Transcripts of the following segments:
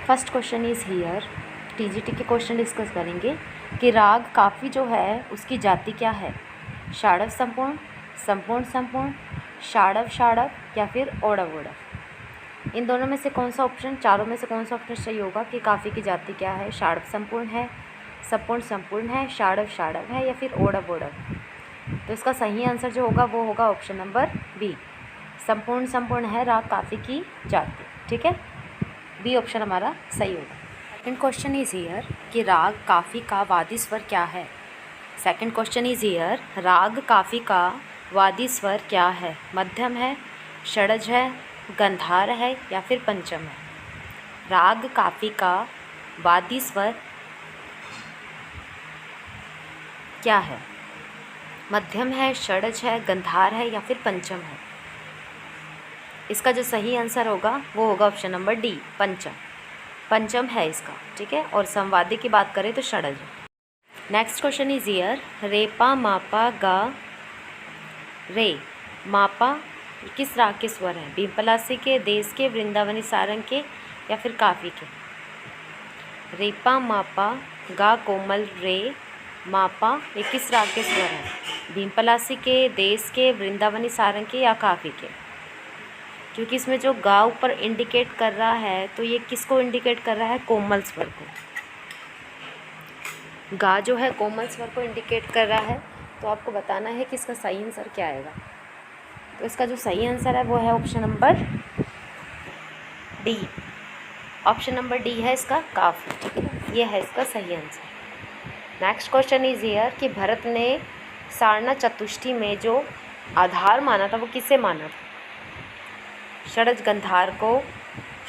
First question is here. TGT के question discuss करेंगे कि राग काफ़ी जो है उसकी जाति क्या है, षाडव संपूर्ण, संपूर्ण संपूर्ण, षाडव षाडव या फिर ओडव ओडव। इन दोनों में से कौन सा ऑप्शन, चारों में से कौन सा ऑप्शन सही होगा कि काफ़ी की जाति क्या है, षाडव संपूर्ण है, संपूर्ण संपूर्ण है, षाडव षाडव है या फिर ओडव ओडव। तो इसका सही आंसर जो होगा वो होगा ऑप्शन नंबर बी, संपूर्ण संपूर्ण है राग काफ़ी की जाति। ठीक है, बी ऑप्शन हमारा सही होगा। सेकंड क्वेश्चन इज हियर कि राग काफ़ी का वादी स्वर क्या है। सेकंड क्वेश्चन इज हियर, राग काफ़ी का वादी स्वर क्या है, मध्यम है, षडज है, गंधार है या फिर पंचम है। राग काफ़ी का वादी स्वर क्या है, मध्यम है, षडज है, गंधार है या फिर पंचम है। इसका जो सही आंसर होगा वो होगा ऑप्शन नंबर डी, पंचम। पंचम है इसका। ठीक है, और संवादी की बात करें तो षडज। नेक्स्ट क्वेश्चन इज हियर, रेपा मापा गा रे मापा किस राग के स्वर हैं, भीमपलासी के, देश के, वृंदावनी सारंग के या फिर काफ़ी के। रेपा मापा गा कोमल रे मापा ये किस राग के स्वर हैं, भीमपलासी के, देश के, वृंदावनी सारंग के या काफ़ी के। क्योंकि इसमें जो गा ऊपर इंडिकेट कर रहा है तो ये किसको इंडिकेट कर रहा है, कोमल स्वर को। गा जो है कोमल स्वर को इंडिकेट कर रहा है। तो आपको बताना है कि इसका सही आंसर क्या आएगा। तो इसका जो सही आंसर है वो है option number D. Option number D है इसका काफ़ी। ठीक है, ये है इसका सही answer. Next question is here कि भरत ने सारना चतुष्टय में जो आधार माना था वो किसे माना था, षडज गंधार को,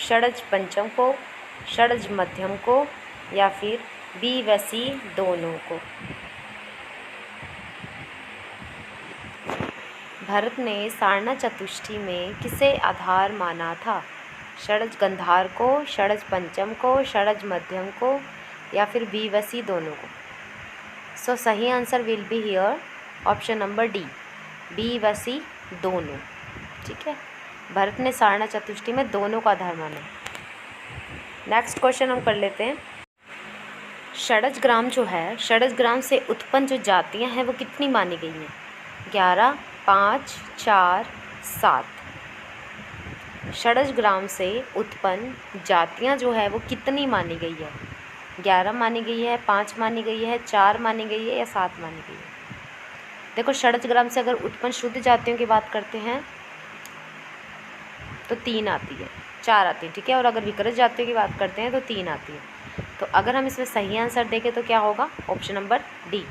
षडज पंचम को, षडज मध्यम को या फिर बी व सी दोनों को। भरत ने सारना चतुष्टय में किसे आधार माना था, षडज गंधार को, षडज पंचम को, षडज मध्यम को या फिर बी व सी दोनों को। सो सही answer will be here option number D, B व सी दोनों। ठीक है, भरत ने सारना चतुष्टय में दोनों का आधार माना। नेक्स्ट क्वेश्चन हम कर लेते हैं। षडज ग्राम जो है, षडज ग्राम से उत्पन्न जो जातियां हैं वो कितनी मानी गई हैं, 11, 5, 4, 7। षडज ग्राम से उत्पन्न जातियां जो है वो कितनी मानी गई है, 11 मानी गई है, 5 मानी गई है, 4 मानी गई है या 7 मानी गई है। देखो, षडज ग्राम से अगर उत्पन्न शुद्ध जातियों की बात करते हैं तो 3 आती है, 4 आती है। ठीक है, और अगर विकृत जातियों की बात करते हैं तो 3 आती है। तो अगर हम इसमें सही आंसर देखें तो क्या होगा, ऑप्शन नंबर डी।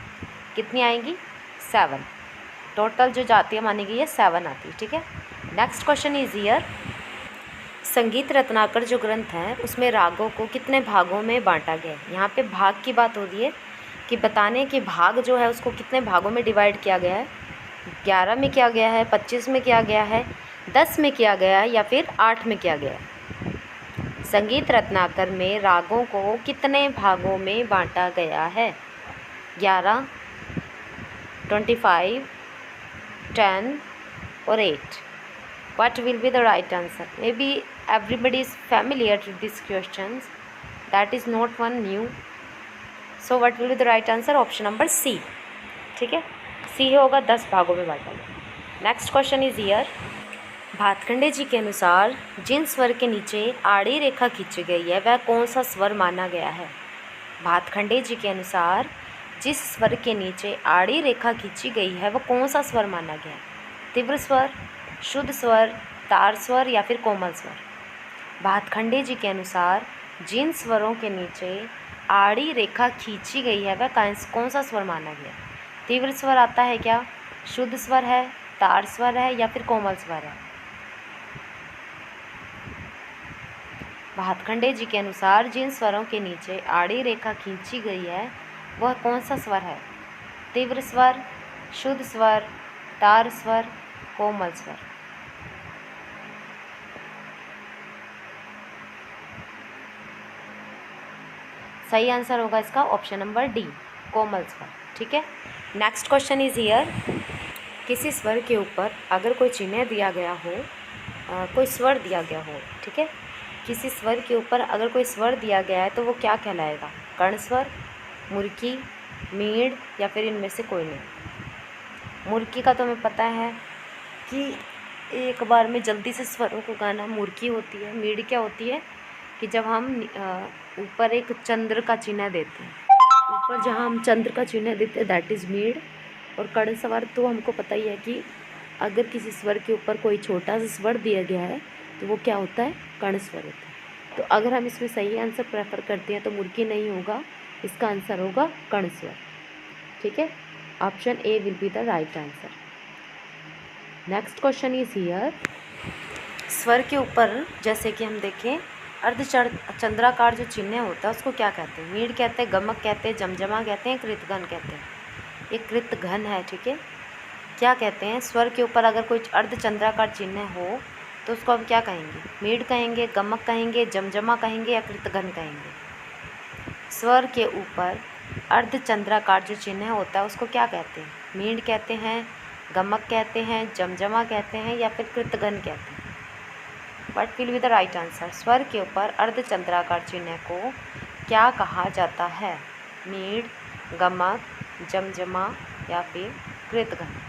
कितनी आएंगी, 7। टोटल जो जातियाँ मानी गई है 7 आती है। ठीक है, नेक्स्ट क्वेश्चन इज हियर, संगीत रत्नाकर जो ग्रंथ है उसमें रागों को कितने भागों में बांटा गया है। यहाँ पे भाग की बात हो रही है कि बताने कि भाग जो है उसको कितने भागों में डिवाइड किया गया है, 11 में किया गया है, 25 में किया गया है, 10 में किया गया है या फिर 8 में किया गया है। संगीत रत्नाकर में रागों को कितने भागों में बांटा गया है, 11, 25, 10 और 8। What will be the right answer? Maybe everybody is familiar with these questions. That is not one new. So what will be the right answer? Option number C. ठीक है, C होगा, 10 भागों में बांटा गया। Next question is here, Bhatkhande ji के अनुसार जिन स्वर के नीचे आड़ी रेखा खींची गई है वह कौन सा स्वर माना गया है। भातखंडे जी के अनुसार जिस स्वर के नीचे आड़ी रेखा खींची गई है वह कौन सा स्वर माना गया है, तीव्र स्वर, शुद्ध स्वर, तार स्वर या फिर कोमल स्वर। भातखंडे जी के अनुसार जिन स्वरों के नीचे आड़ी रेखा खींची गई है वह कौन सा स्वर माना गया, तीव्र स्वर आता है क्या, शुद्ध स्वर है, तार स्वर है या फिर कोमल स्वर है। भातखंडे जी के अनुसार जिन स्वरों के नीचे आड़ी रेखा खींची गई है वह कौन सा स्वर है, तीव्र स्वर, शुद्ध स्वर, तार स्वर, कोमल स्वर। सही आंसर होगा इसका ऑप्शन नंबर डी, कोमल स्वर। ठीक है, नेक्स्ट क्वेश्चन इज हियर, किसी स्वर के ऊपर अगर कोई चिन्ह दिया गया हो, कोई स्वर दिया गया हो, ठीक है, किसी स्वर के ऊपर अगर कोई स्वर दिया गया है तो वो क्या कहलाएगा? कर्ण स्वर, मुर्की, मीड़ या फिर इनमें से कोई नहीं। मुर्की का तो हमें पता है कि एक बार में जल्दी से स्वरों को गाना मुर्की होती है। मीड़ क्या होती है कि जब हम ऊपर एक चंद्र का चिन्ह देते हैं, ऊपर जहाँ हम चंद्र का चिन्ह देते हैं दैट इज़ मीड़। और कर्ण स्वर तो हमको पता ही है कि अगर किसी स्वर के ऊपर कोई छोटा सा स्वर दिया गया है तो वो क्या होता है? कर्ण स्वर होता है। तो अगर हम इसमें सही आंसर प्रेफर करते हैं तो मुर्की नहीं होगा, इसका आंसर होगा कर्ण स्वर। ठीक है, option A will be the right answer. Next question is here. स्वर के ऊपर जैसे कि हम देखें अर्धचंद्राकार जो चिन्ह होता है उसको क्या कहते हैं? मीड़ कहते हैं, गमक कहते हैं, जमजमा कहते हैं, कृतघन कहते हैं। ये कृतघन है। ठीक है, क्या कहते हैं? स्वर के ऊपर अगर कोई अर्धचंद्राकार चिन्ह हो तो उसको हम क्या कहेंगे? मीड़ कहेंगे, गमक कहेंगे, जमजमा कहेंगे या कृतघन कहेंगे? स्वर के ऊपर अर्धचंद्राकार जो चिन्ह होता है उसको क्या कहते हैं? मीड़ कहते हैं, गमक कहते हैं, जमजमा कहते हैं या फिर कृतघन कहते हैं? What will be the right answer? स्वर के ऊपर अर्धचंद्राकार चिन्ह को क्या कहा जाता है? मीड़, गमक, जमजमा या फिर कृतघन?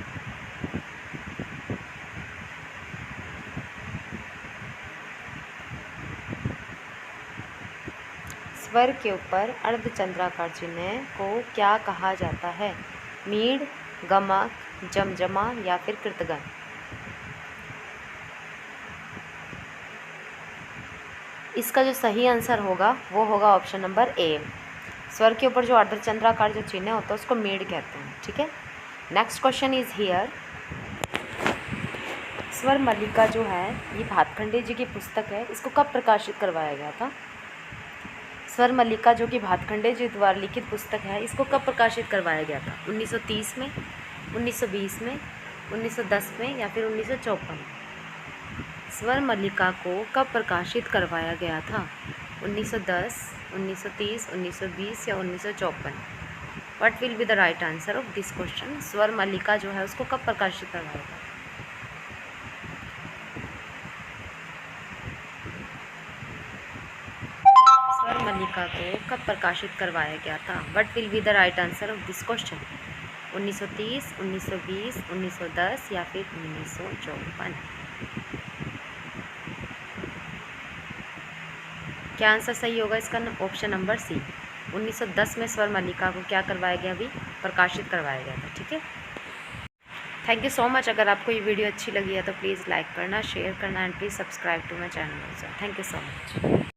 स्वर के ऊपर अर्धचंद्राकार चिन्ह को क्या कहा जाता है? मीड़, गमक, जमजमा या फिर कृतघन? इसका जो सही आंसर होगा वो होगा ऑप्शन नंबर ए। स्वर के ऊपर जो अर्धचंद्राकार जो चिन्ह होता है उसको मीड़ कहते हैं। ठीक है, नेक्स्ट क्वेश्चन इज हियर। स्वर मल्लिका जो है ये भातखंडे जी की पुस्तक है, इसको कब प्रकाशित करवाया गया था? स्वर मल्लिका जो कि भातखंडे जी द्वारा लिखित पुस्तक है, इसको कब प्रकाशित करवाया गया था? 1930 में, 1920 में, 1910 में या फिर 1954? स्वर मल्लिका को कब प्रकाशित करवाया गया था? 1910, 1930, 1920 या 1954? What will be the right answer of this question? स्वर मल्लिका जो है उसको कब प्रकाशित करवाया गया? स्वर मल्लिका को कब प्रकाशित करवाया गया था? What will be the right answer of this question? 1930, 1920, 1910 या फिर 1954? क्या आंसर सही होगा इसका? ऑप्शन नंबर सी, 1910 में स्वर मल्लिका को क्या करवाया गया? अभी प्रकाशित करवाया गया था। ठीक है, थैंक यू सो मच। अगर आपको ये वीडियो अच्छी लगी है तो प्लीज़ लाइक करना, शेयर करना and please subscribe to my channel also. Thank you so much.